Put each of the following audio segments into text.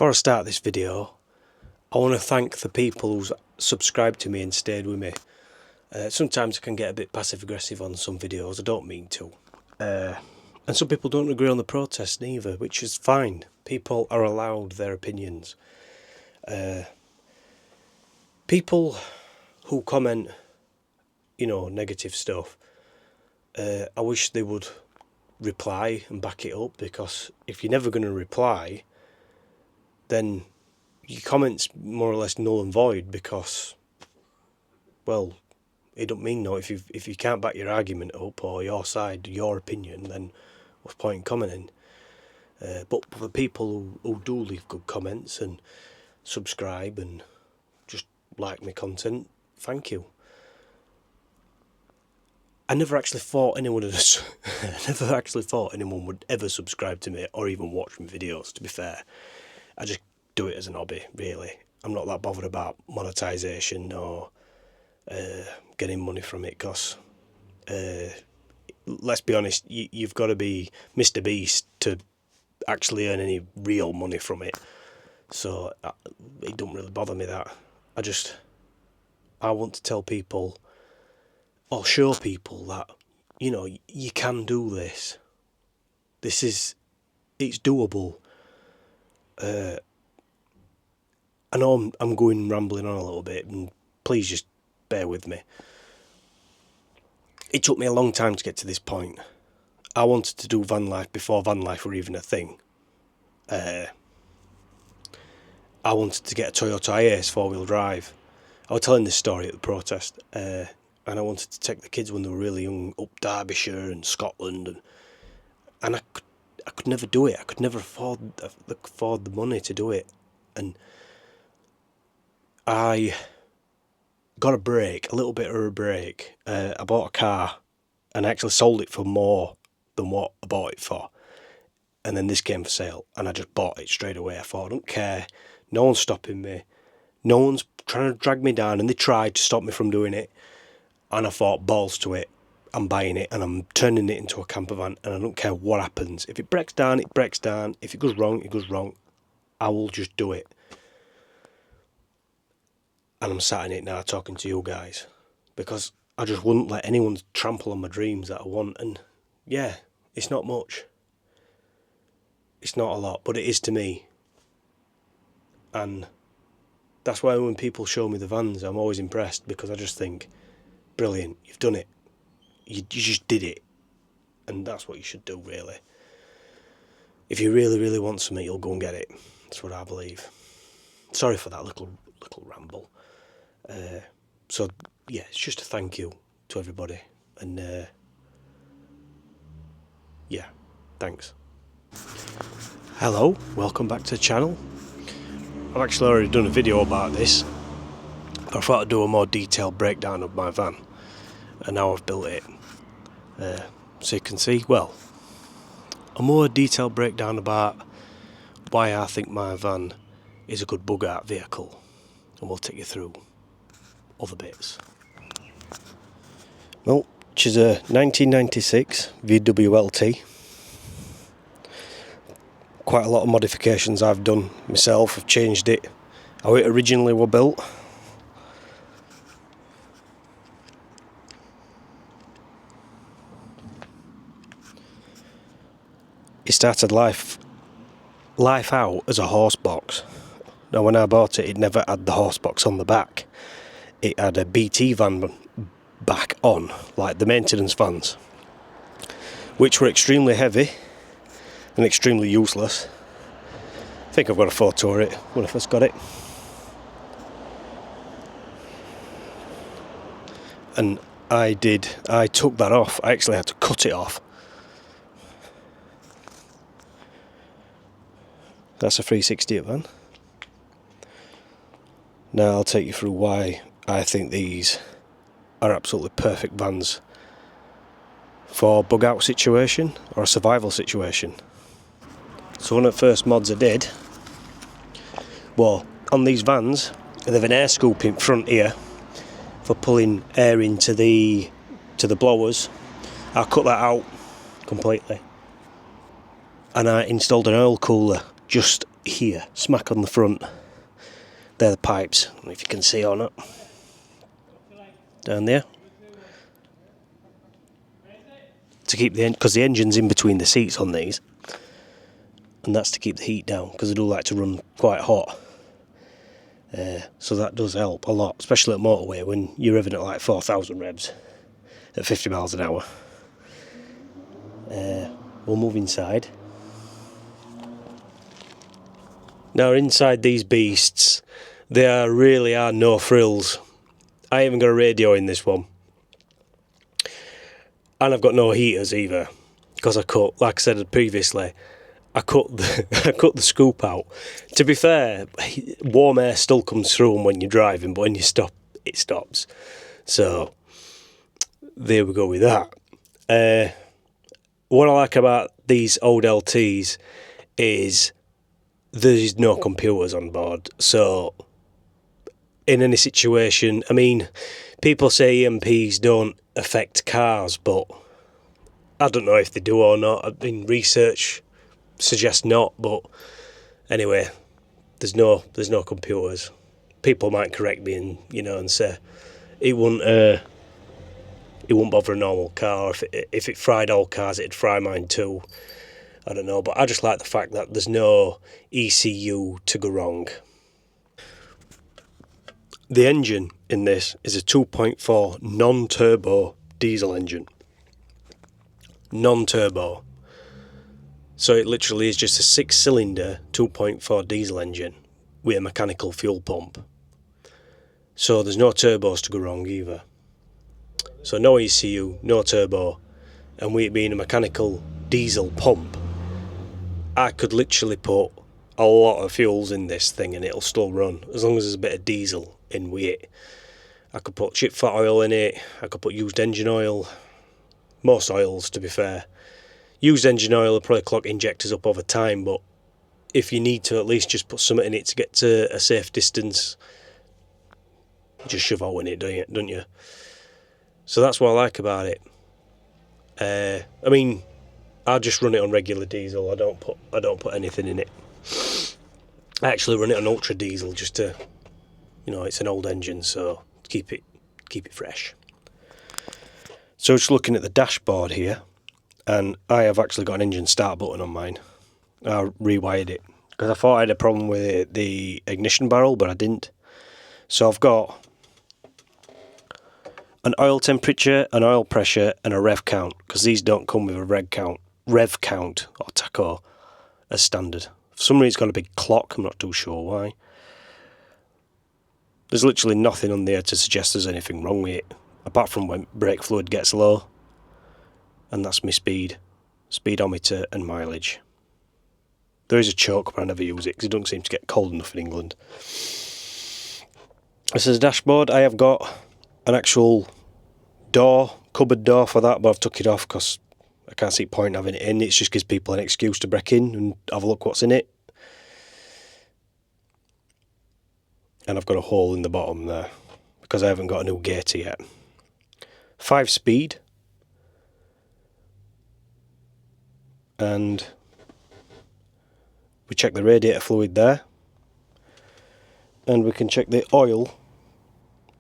Before I start this video, I want to thank the people who's subscribed to me and stayed with me. Sometimes I can get a bit passive aggressive on some videos, I don't mean to. And some people don't agree on the protest neither, which is fine. People are allowed their opinions. People who comment, negative stuff, I wish they would reply and back it up, because if you're never going to reply, then your comment's more or less null and void, because, well, it don't mean no. If you can't back your argument up or your side, your opinion, then what's the point in commenting? But for the people who do leave good comments and subscribe and just like my content, thank you. I never actually thought anyone would ever subscribe to me or even watch my videos, to be fair. I just do it as an hobby, really. I'm not that bothered about monetization or getting money from it, because let's be honest, you've got to be Mr. Beast to actually earn any real money from it. So it don't really bother me that. I want to tell people or show people that, you can do this. It's doable. I know I'm going rambling on a little bit, and please just bear with me. It took me a long time to get to this point. I wanted to do van life before van life were even a thing. I wanted to get a Toyota Hiace 4-wheel drive. I was telling this story at the protest, and I wanted to take the kids when they were really young up Derbyshire and Scotland, and I could never do it. I could never afford the money to do it, and I got a little bit of a break. I bought a car, and I actually sold it for more than what I bought it for. And then this came for sale, and I just bought it straight away. I thought, I don't care. No one's stopping me. No one's trying to drag me down, and they tried to stop me from doing it. And I thought, balls to it. I'm buying it, and I'm turning it into a camper van, and I don't care what happens. If it breaks down, it breaks down. If it goes wrong, it goes wrong. I will just do it. And I'm sat in it now talking to you guys, because I just wouldn't let anyone trample on my dreams that I want. And yeah, it's not much. It's not a lot, but it is to me. And that's why when people show me the vans, I'm always impressed, because I just think, brilliant, you've done it. You just did it. And that's what you should do, really. If you really, really want something, you'll go and get it. That's what I believe. Sorry for that little ramble. So yeah, it's just a thank you to everybody, and yeah, thanks. Hello, welcome back to the channel. I've actually already done a video about this, but I thought I'd do a more detailed breakdown of my van and how I've built it, so you can see, well, a more detailed breakdown about why I think my van is a good bug out vehicle, and we'll take you through other bits. Well, which is a 1996 VWLT. Quite a lot of modifications I've done myself. I've changed it how it originally was built. It started life out as a horse box. Now, when I bought it, it never had the horse box on the back. It had a BT van back on, like the maintenance vans, which were extremely heavy and extremely useless. I think I've got a photo of it when I first got it. And I took that off. I actually had to cut it off. That's a 360 van. Now I'll take you through why I think these are absolutely perfect vans for a bug out situation or a survival situation. So one of the first mods I did, well, on these vans, they have an air scoop in front here for pulling air into the blowers. I cut that out completely, and I installed an oil cooler just here, smack on the front. They're the pipes, I don't know if you can see or not. Down there. To keep because the engine's in between the seats on these. And that's to keep the heat down, because they do like to run quite hot. So that does help a lot, especially at motorway when you're revving at like 4,000 revs at 50 miles an hour. We'll move inside. Now inside these beasts, there really are no frills. I haven't got a radio in this one. And I've got no heaters either, because I cut, like I said previously, I cut the scoop out. To be fair, warm air still comes through when you're driving, but when you stop, it stops. So there we go with that. What I like about these old LTs is there's no computers on board. So in any situation, I mean, people say EMPs don't affect cars, but I don't know if they do or not. I mean, research suggests not, but anyway, there's no computers. People might correct me and say it wouldn't bother a normal car. If it fried all cars, it'd fry mine too. I don't know, but I just like the fact that there's no ECU to go wrong. The engine in this is a 2.4 non-turbo diesel engine. Non-turbo. So it literally is just a 6-cylinder 2.4 diesel engine with a mechanical fuel pump. So there's no turbos to go wrong either. So no ECU, no turbo, and with it being a mechanical diesel pump, I could literally put a lot of fuels in this thing and it'll still run, as long as there's a bit of diesel in with it. I could put chip fat oil in it, I could put used engine oil, most oils to be fair. Used engine oil will probably clog injectors up over time, but if you need to at least just put something in it to get to a safe distance, just shove out in it, don't you? So that's what I like about it. I mean, I just run it on regular diesel. I don't put anything in it. I actually run it on ultra diesel just to, it's an old engine, so keep it fresh. So just looking at the dashboard here, and I have actually got an engine start button on mine. I rewired it because I thought I had a problem with the ignition barrel, but I didn't. So I've got an oil temperature, an oil pressure, and a rev count, because these don't come with a rev count or tacho as standard. For some reason it's got a big clock, I'm not too sure why. There's literally nothing on there to suggest there's anything wrong with it, apart from when brake fluid gets low, and that's my speedometer and mileage. There is a choke, but I never use it because it doesn't seem to get cold enough in England. This is a dashboard. I have got an actual cupboard door for that, but I've took it off because I can't see point having it in. It just gives people an excuse to break in and have a look what's in it. And I've got a hole in the bottom there because I haven't got a new gator yet. 5-speed. And we check the radiator fluid there. And we can check the oil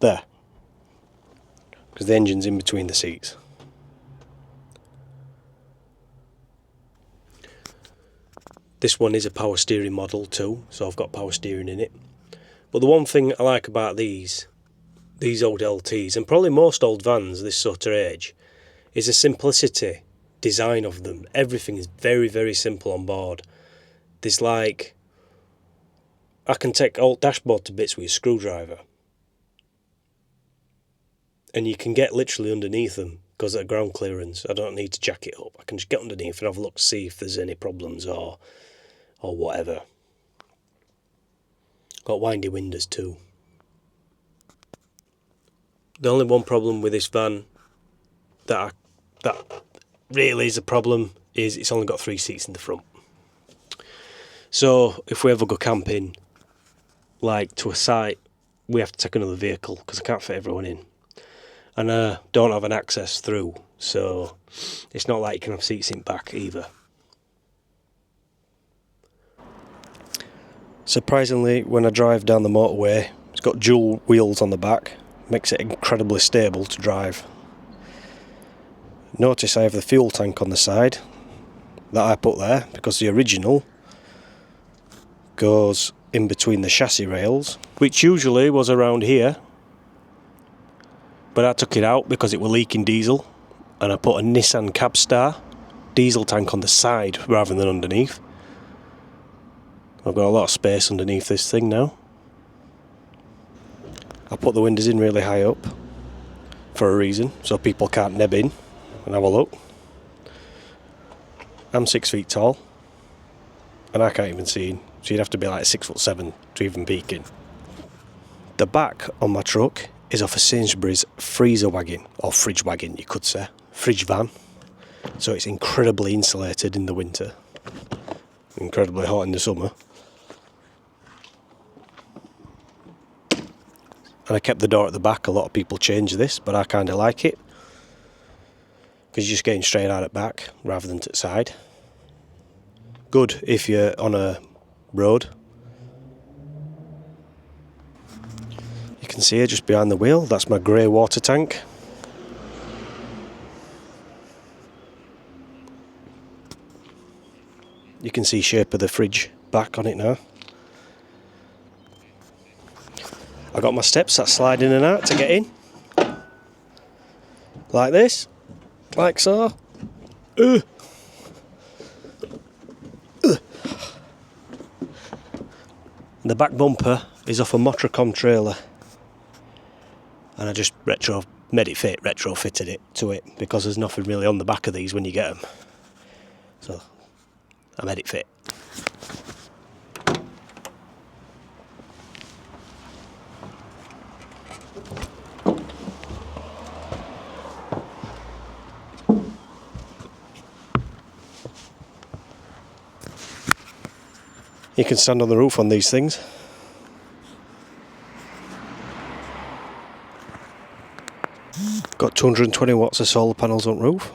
there, because the engine's in between the seats. This one is a power steering model too, so I've got power steering in it. But the one thing I like about these old LTs, and probably most old vans this sort of age, is the simplicity design of them. Everything is very, very simple on board. There's like, I can take old dashboard to bits with a screwdriver. And you can get literally underneath them because at ground clearance. I don't need to jack it up. I can just get underneath and have a look to see if there's any problems or whatever. Got windy windows too. The only one problem with this van that really is a problem is it's only got 3 seats in the front. So if we ever go camping, like to a site, we have to take another vehicle because I can't fit everyone in. And I don't have an access through, so it's not like you can have seats in back either. Surprisingly, when I drive down the motorway, it's got dual wheels on the back, makes it incredibly stable to drive. Notice I have the fuel tank on the side that I put there because the original goes in between the chassis rails, which usually was around here, but I took it out because it was leaking diesel, and I put a Nissan Cabstar diesel tank on the side rather than underneath. I've got a lot of space underneath this thing now. I put the windows in really high up for a reason, so people can't neb in and have a look. I'm 6 feet tall and I can't even see in, so you'd have to be like 6'7" to even peek in. The back on my truck is off a Sainsbury's freezer wagon, or fridge wagon you could say, fridge van, so it's incredibly insulated in the winter, incredibly hot in the summer. And I kept the door at the back. A lot of people change this, but I kind of like it because you're just getting straight out at back rather than to the side. Good if you're on a road. You can see it just behind the wheel, that's my grey water tank. You can see shape of the fridge back on it now. I got my steps that slide in and out to get in. Like this. Like so. The back bumper is off a Motorcom trailer. And I just retrofitted it to it because there's nothing really on the back of these when you get them. So I made it fit. You can stand on the roof on these things. Got 220 watts of solar panels on roof.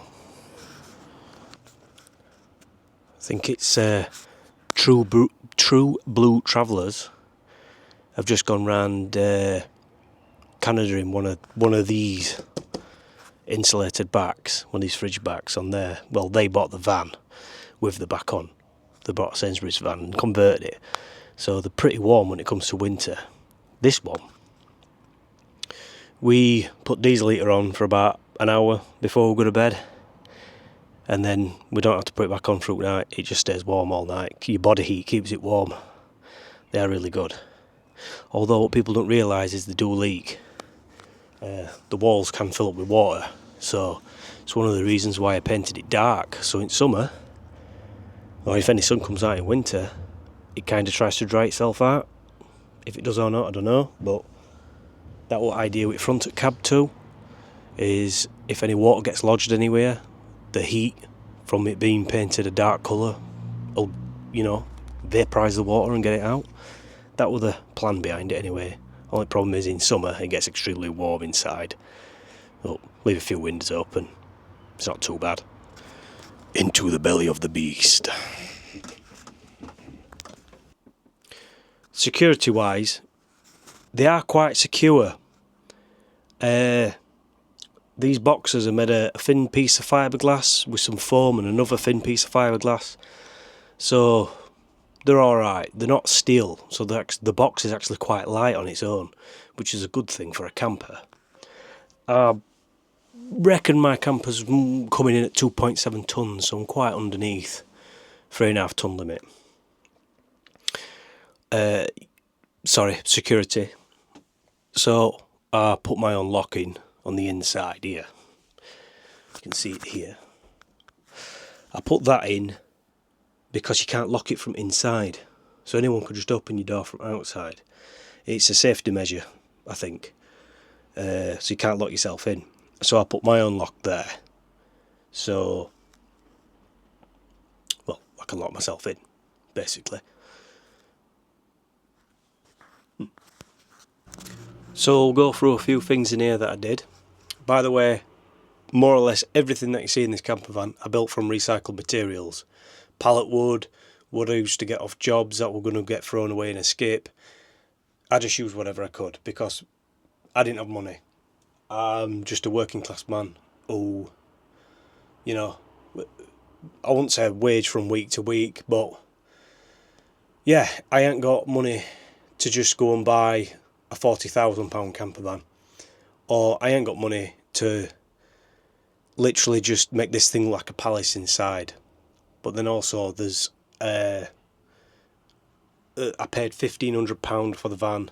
I think it's True Blue Travellers have just gone round Canada in one of these insulated backs, one of these fridge backs on there. Well, they bought the van with the back on. They bought a Sainsbury's van and converted it, so they're pretty warm when it comes to winter. This one, we put diesel heater on for about an hour before we go to bed, and then we don't have to put it back on through the night. It just stays warm all night. Your body heat keeps it warm. They are really good. Although what people don't realise is they do leak. The walls can fill up with water, so it's one of the reasons why I painted it dark, so in summer, or if any sun comes out in winter, it kind of tries to dry itself out. If it does or not, I don't know, but that what I do with front at cab too, is if any water gets lodged anywhere, the heat from it being painted a dark colour will, vaporise the water and get it out. That was the plan behind it anyway. Only problem is in summer it gets extremely warm inside. But leave a few windows open, it's not too bad. Into the belly of the beast. Security wise, they are quite secure. These boxes are made of a thin piece of fiberglass with some foam and another thin piece of fiberglass, so they're alright. They're not steel, so the box is actually quite light on its own, which is a good thing for a camper. I reckon my camper's coming in at 2.7 tonnes, so I'm quite underneath 3.5 tonne limit. Security. So I put my own lock in on the inside here. You can see it here. I put that in because you can't lock it from inside, so anyone could just open your door from outside. It's a safety measure, I think. So you can't lock yourself in. So I put my own lock there. So, well, I can lock myself in, basically. So we'll go through a few things in here that I did. By the way, more or less everything that you see in this camper van I built from recycled materials. Pallet wood, would I used to get off jobs that were going to get thrown away in a skip. I just used whatever I could because I didn't have money. I'm just a working class man who, you know, I wouldn't say wage from week to week, but yeah, I ain't got money to just go and buy a £40,000 camper van, or I ain't got money to literally just make this thing like a palace inside. But then also there's I paid £1,500 for the van,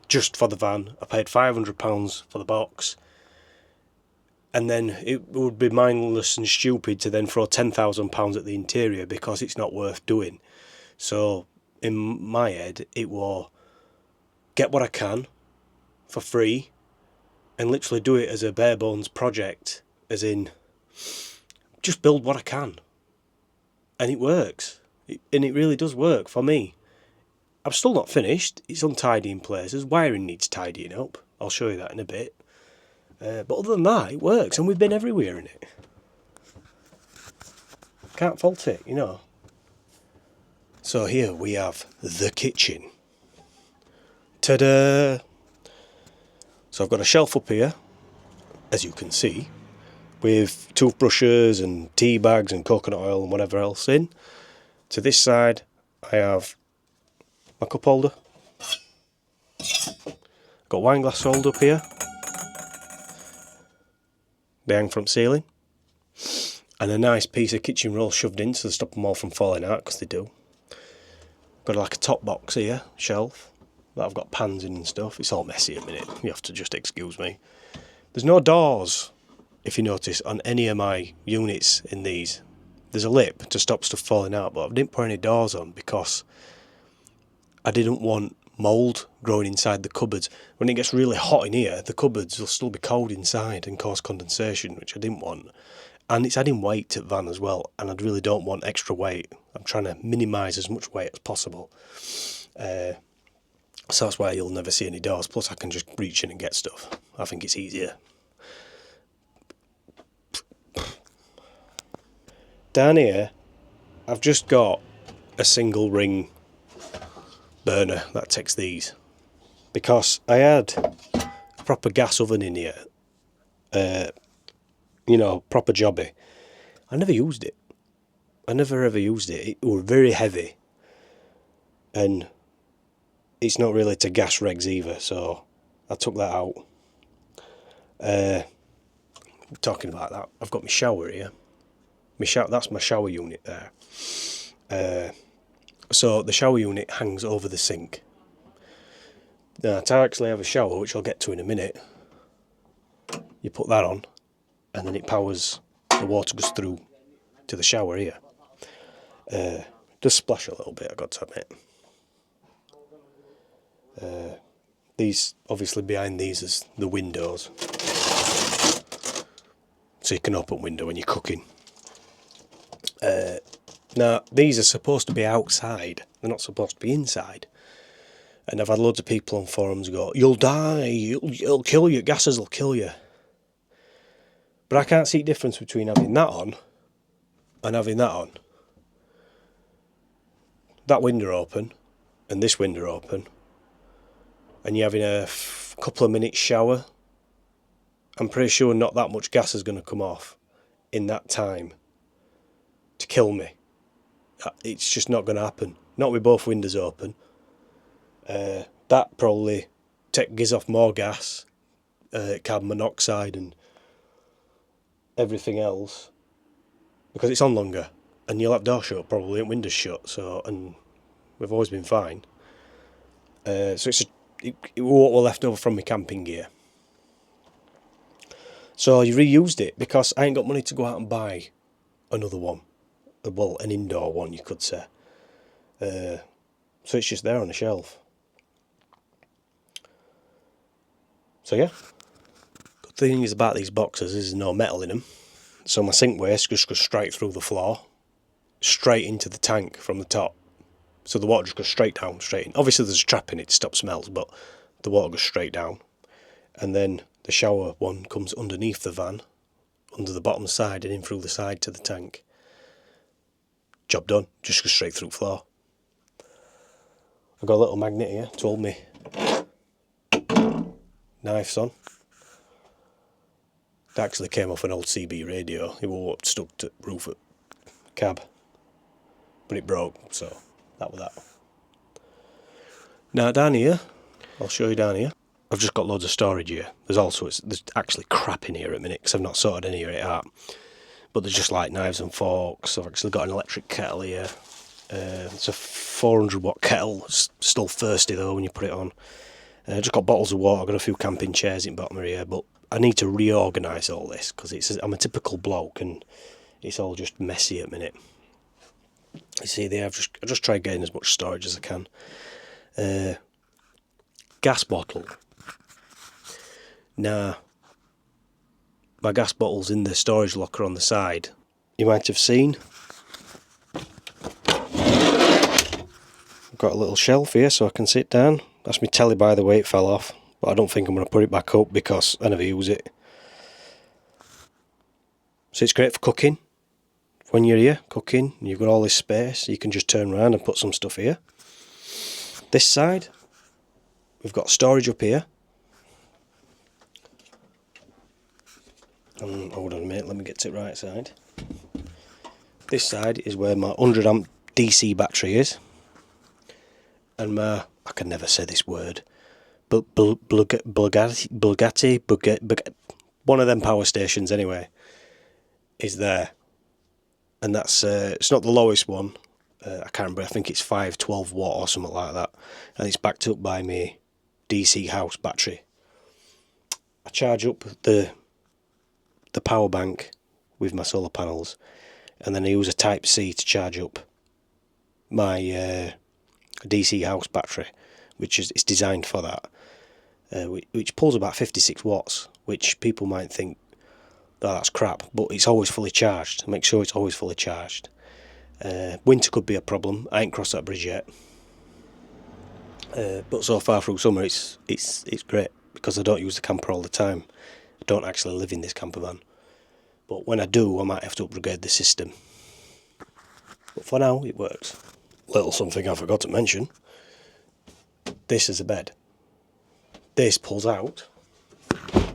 just for the van. I paid £500 for the box, and then it would be mindless and stupid to then throw £10,000 at the interior because it's not worth doing. So in my head, it was get what I can for free and literally do it as a bare bones project, as in just build what I can. And it works. And it really does work for me. I'm still not finished. It's untidy in places. Wiring needs tidying up. I'll show you that in a bit. But other than that, it works. And we've been everywhere in it. Can't fault it, you know. So here we have the kitchen. Ta-da! So I've got a shelf up here, as you can see, with toothbrushes and tea bags and coconut oil and whatever else in. To this side, I have my cup holder. Got wine glass holder up here. They hang from ceiling. And a nice piece of kitchen roll shoved in to stop them all from falling out, because they do. Got like a top box here, shelf, that I've got pans in and stuff. It's all messy a minute, you have to just excuse me. There's no doors, if you notice, on any of my units in these. There's a lip to stop stuff falling out, but I didn't put any doors on because I didn't want mould growing inside the cupboards. When it gets really hot in here, the cupboards will still be cold inside and cause condensation, which I didn't want. And it's adding weight to the van as well, and I really don't want extra weight. I'm trying to minimise as much weight as possible. So that's why you'll never see any doors. Plus I can just reach in and get stuff. I think it's easier. Down here, I've just got a single ring burner that takes these. Because I had a proper gas oven in here. You know, proper jobby. I never used it. I never ever used it. It was very heavy. And it's not really to gas regs either, so I took that out. Talking about that, I've got my shower here. That's my shower unit there. So the shower unit hangs over the sink. Now, to actually have a shower, which I'll get to in a minute, you put that on, and then it powers, the water goes through to the shower here. Does splash a little bit, I've got to admit. These, obviously behind these is the windows. So you can open window when you're cooking. Now, these are supposed to be outside. They're not supposed to be inside. And I've had loads of people on forums go, you'll die, it'll kill you, gases will kill you. But I can't see the difference between having that on and having that on. That window open and this window open, and you're having a couple of minutes shower. I'm pretty sure not that much gas is going to come off in that time to kill me. It's just not going to happen. Not with both windows open. That probably gives off more gas, carbon monoxide and everything else, because it's on longer, and you'll have doors shut probably and windows shut. So, and we've always been fine. So it what were left over from my camping gear. So I reused it because I ain't got money to go out and buy another one. Well, an indoor one, you could say. So it's just there on a shelf. So yeah. Good thing is about these boxes is there's no metal in them. So my sink waste just goes straight through the floor, straight into the tank from the top. So the water just goes straight down, straight in. Obviously there's a trap in it to stop smells, but the water goes straight down. And then the shower one comes underneath the van, under the bottom side and in through the side to the tank. job done. Just go straight through floor. I've got a little magnet here to hold me knives on. It actually came off an old CB radio. It was stuck to the roof of cab, but it broke, so that was that. Now down here, I'll show you down here. I've just got loads of storage here. There's actually crap in here at the minute because I've not sorted any of it out. But there's just like knives and forks. I've actually got an electric kettle here. It's a 400 watt kettle. It's still thirsty though when you put it on. Just got bottles of water. I've got a few camping chairs in the bottom of here, but I need to reorganise all this because I'm a typical bloke and it's all just messy at the minute. You see there, I just try getting as much storage as I can. Gas bottle. Now, my gas bottle's in the storage locker on the side. You might have seen. I've got a little shelf here so I can sit down. That's my telly, by the way, it fell off. But I don't think I'm going to put it back up because I never use it. So it's great for cooking. When you're here cooking, you've got all this space, you can just turn around and put some stuff here. This side, we've got storage up here. Hold on a minute, let me get to the right side. This side is where my 100 amp DC battery is. And my, I can never say this word, but Bugatti, one of them power stations anyway, is there. And that's, it's not the lowest one, I can't remember, I think it's 512 watt or something like that. And it's backed up by my DC house battery. I charge up the power bank with my solar panels, and then I use a Type C to charge up my DC house battery, which is it's designed for that, which pulls about 56 watts, which people might think, oh, that's crap, but it's always fully charged. Make sure it's always fully charged. Winter could be a problem. I ain't crossed that bridge yet, but so far through summer it's great because I don't use the camper all the time. I don't actually live in this camper van, but when I do I might have to upgrade the system, but for now it works. Little something I forgot to mention, this is a bed. This pulls out. I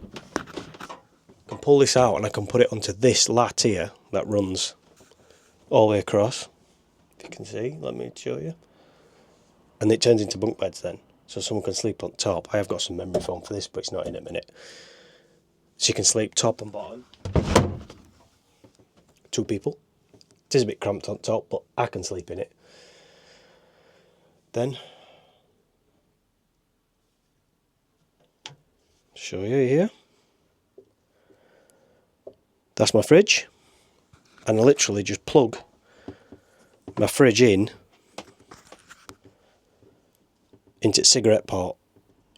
can pull this out and I can put it onto this lat here that runs all the way across, if you can see, let me show you, and it turns into bunk beds then, so someone can sleep on top. I have got some memory foam for this, but it's not in a minute. So you can sleep top and bottom, 2 people. It is a bit cramped on top, but I can sleep in it. Then show you here, that's my fridge, and I literally just plug my fridge into cigarette port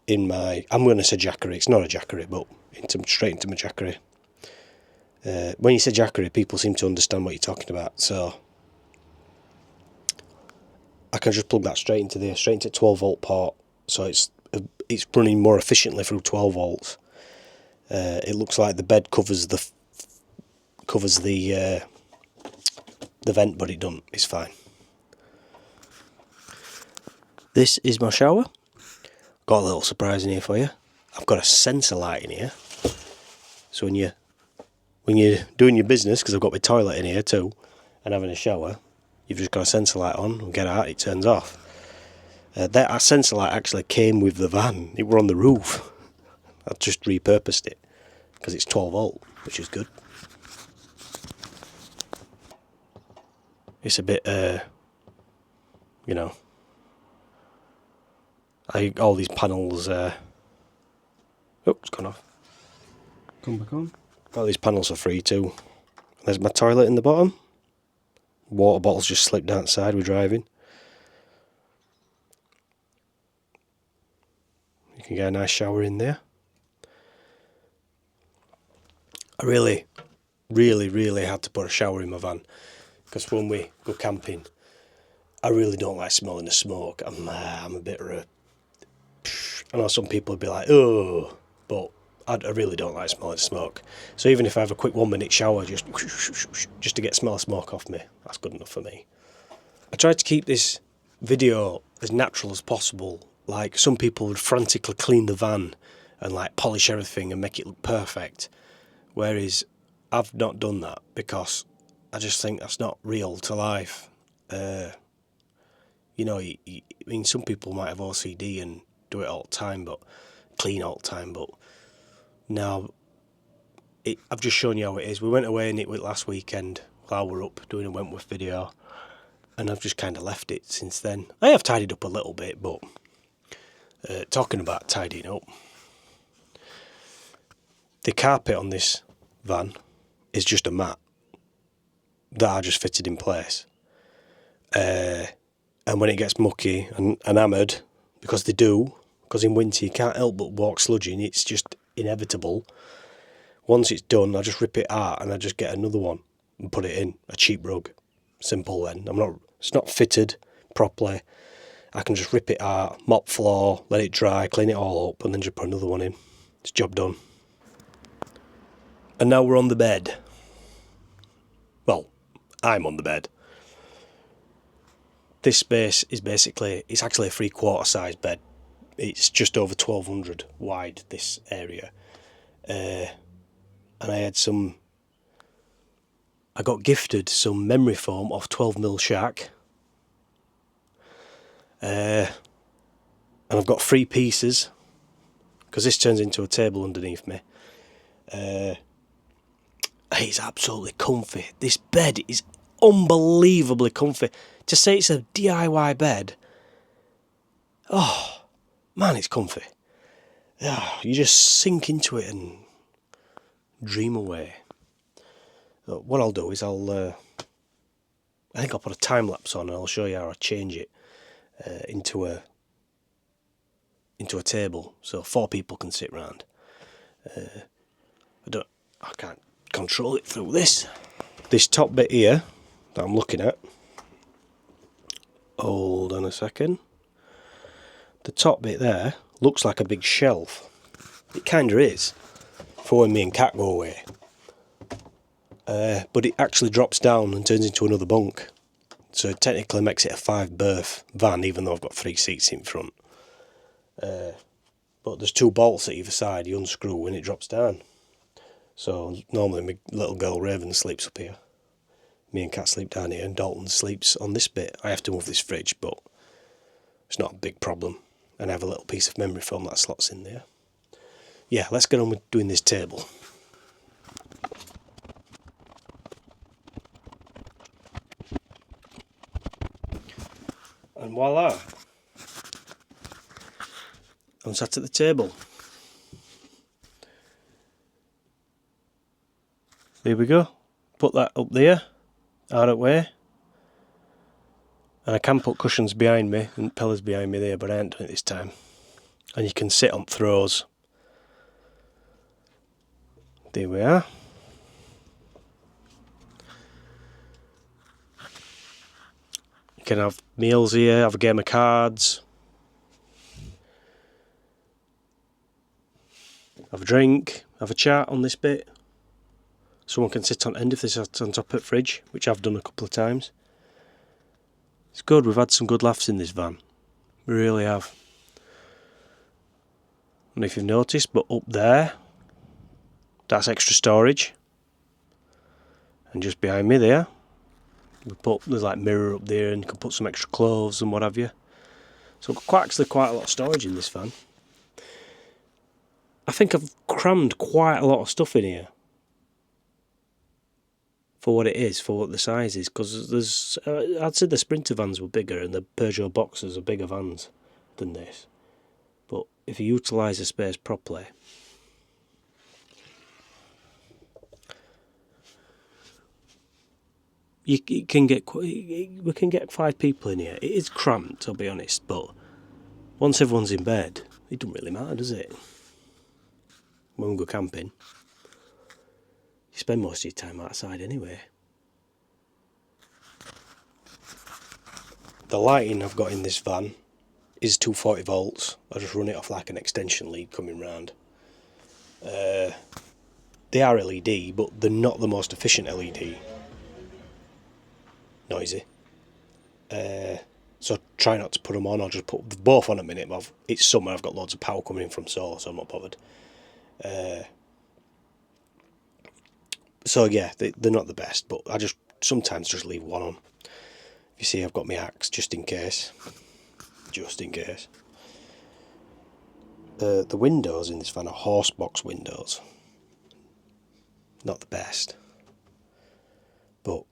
in my, I'm going to say Jackery, it's not a Jackery, but straight into my Jackery. When you say Jackery, people seem to understand what you're talking about, so I can just plug that straight into there, straight into 12 volt port, so it's running more efficiently through 12 volts. It looks like the bed covers the vent, but it doesn't. It's fine. This is my shower. Got a little surprise in here for you. I've got a sensor light in here, so when you're doing your business, because I've got my toilet in here too, and having a shower, you've just got a sensor light on, and get out, it turns off. That sensor light actually came with the van. It were on the roof. I've just repurposed it because it's 12 volt, which is good. It's a bit, you know, all these panels, oh, it's gone off. Come back on. Got these panels for free too. There's my toilet in the bottom. Water bottles just slipped down the side we're driving. You can get a nice shower in there. I really had to put a shower in my van, because when we go camping, I really don't like smelling the smoke. I'm a bit of a... I know some people would be like, oh, but I really don't like smelling smoke. So even if I have a quick 1 minute shower, just to get smell of smoke off me, that's good enough for me. I tried to keep this video as natural as possible. Like, some people would frantically clean the van and like polish everything and make it look perfect, whereas I've not done that because I just think that's not real to life. You know, I mean, some people might have OCD and do it all the time, but clean all the time. But now, I've just shown you how it is. We went away in it last weekend while we were up doing a Wentworth video, and I've just kind of left it since then. I have tidied up a little bit, but talking about tidying up, the carpet on this van is just a mat that I just fitted in place. And when it gets mucky and hammered, because they do, because in winter you can't help but walk sludging, it's just inevitable. Once it's done, I just rip it out and I just get another one and put it in, a cheap rug. Simple then. It's not fitted properly. I can just rip it out, mop floor, let it dry, clean it all up, and then just put another one in. It's job done. And now we're on the bed. Well, I'm on the bed. This space is it's actually a 3/4 size bed. It's just over 1200 wide, this area. And I got gifted some memory foam off 12mm Shark. And I've got 3 pieces, because this turns into a table underneath me. It's absolutely comfy. This bed is unbelievably comfy. To say it's a DIY bed, oh man, it's comfy. You just sink into it and dream away. What I'll do is I think I'll put a time lapse on and I'll show you how I change it into a table so 4 people can sit round. I can't control it through this top bit here that I'm looking at. Hold on a second. The top bit there looks like a big shelf. It kinda is, for when me and Kat go away. But it actually drops down and turns into another bunk. So it technically makes it a 5-berth van, even though I've got 3 seats in front. But there's 2 bolts at either side you unscrew when it drops down. So normally my little girl Raven sleeps up here. Me and Kat sleep down here, and Dalton sleeps on this bit. I have to move this fridge, but it's not a big problem. And I have a little piece of memory foam that slots in there. Yeah, let's get on with doing this table. And voila! I'm sat at the table. There we go. Put that up there, out of the way. And I can put cushions behind me and pillows behind me there, but I ain't done it this time. And you can sit on throws. There we are. You can have meals here, have a game of cards, have a drink, have a chat on this bit. Someone can sit on end if they sit on top of the fridge, which I've done a couple of times. It's good, we've had some good laughs in this van. We really have. And if you've noticed, but up there, that's extra storage. And just behind me there, there's like mirror up there, and you can put some extra clothes and what have you. So actually quite a lot of storage in this van. I think I've crammed quite a lot of stuff in here. For what it is, for what the size is, because I'd say the Sprinter vans were bigger and the Peugeot Boxers are bigger vans than this. But if you utilise the space properly, we can get 5 people in here. It is cramped, I'll be honest, but once everyone's in bed, it doesn't really matter, does it? When we go camping, you spend most of your time outside anyway. The lighting I've got in this van is 240 volts. I just run it off like an extension lead coming round. They are LED, but they're not the most efficient LED. Noisy. So try not to put them on, or just put both on a minute. But it's summer, I've got loads of power coming in from solar, so I'm not bothered. So yeah, they're not the best, but I just sometimes just leave one on. You see, I've got my axe just in case. Just in case. The windows in this van are horsebox windows. Not the best, but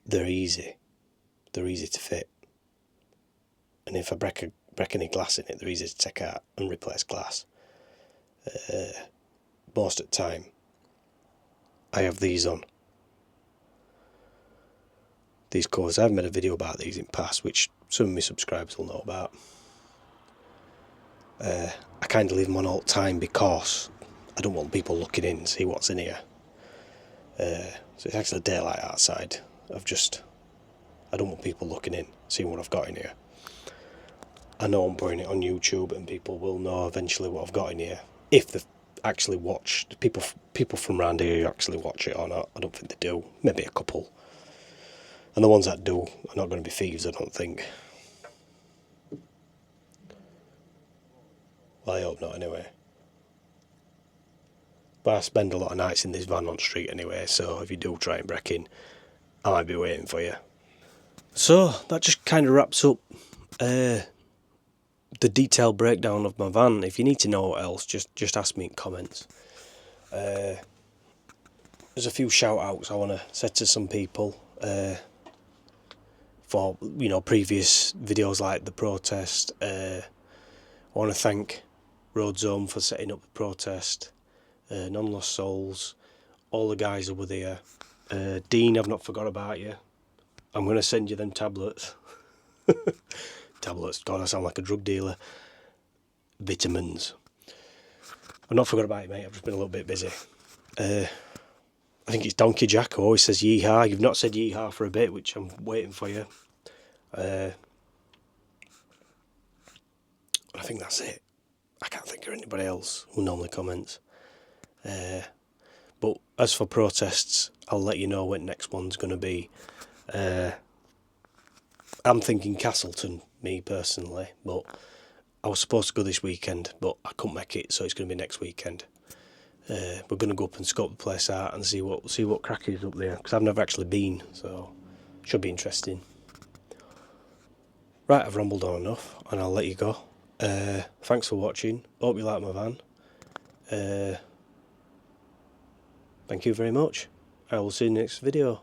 they're easy. They're easy to fit, and if I break any glass in it, they're easy to take out and replace glass. Most of the time, I have these on. These covers. I've made a video about these in past, which some of my subscribers will know about. I kind of leave them on all the time because I don't want people looking in and see what's in here. So it's actually daylight outside. I don't want people looking in, seeing what I've got in here. I know I'm putting it on YouTube, and people will know eventually what I've got in here. If they've actually watched, people from around here who actually watch it or not, I don't think they do. Maybe a couple. And the ones that do are not going to be thieves, I don't think. Well, I hope not, anyway. But I spend a lot of nights in this van on street anyway, so if you do try and break in, I might be waiting for you. So, that just kind of wraps up the detailed breakdown of my van. If you need to know what else, just ask me in comments. There's a few shout outs I want to say to some people for previous videos like the protest. I want to thank Rotherham for setting up the protest, None Lost Souls, all the guys over there. Dean, I've not forgot about you. I'm going to send you them tablets. Tablets, God, I sound like a drug dealer. Vitamins. I've not forgot about you, mate. I've just been a little bit busy. I think it's Donkey Jack who always says yeehaw. You've not said yeehaw for a bit, which I'm waiting for you. I think that's it. I can't think of anybody else who normally comments. But as for protests, I'll let you know when next one's going to be. I'm thinking Castleton, me personally, but I was supposed to go this weekend, but I couldn't make it, so it's going to be next weekend. We're going to go up and scope the place out and see what crack is up there, because I've never actually been, so should be interesting. Right, I've rambled on enough, and I'll let you go. Thanks for watching. Hope you like my van. Thank you very much. I will see you in the next video.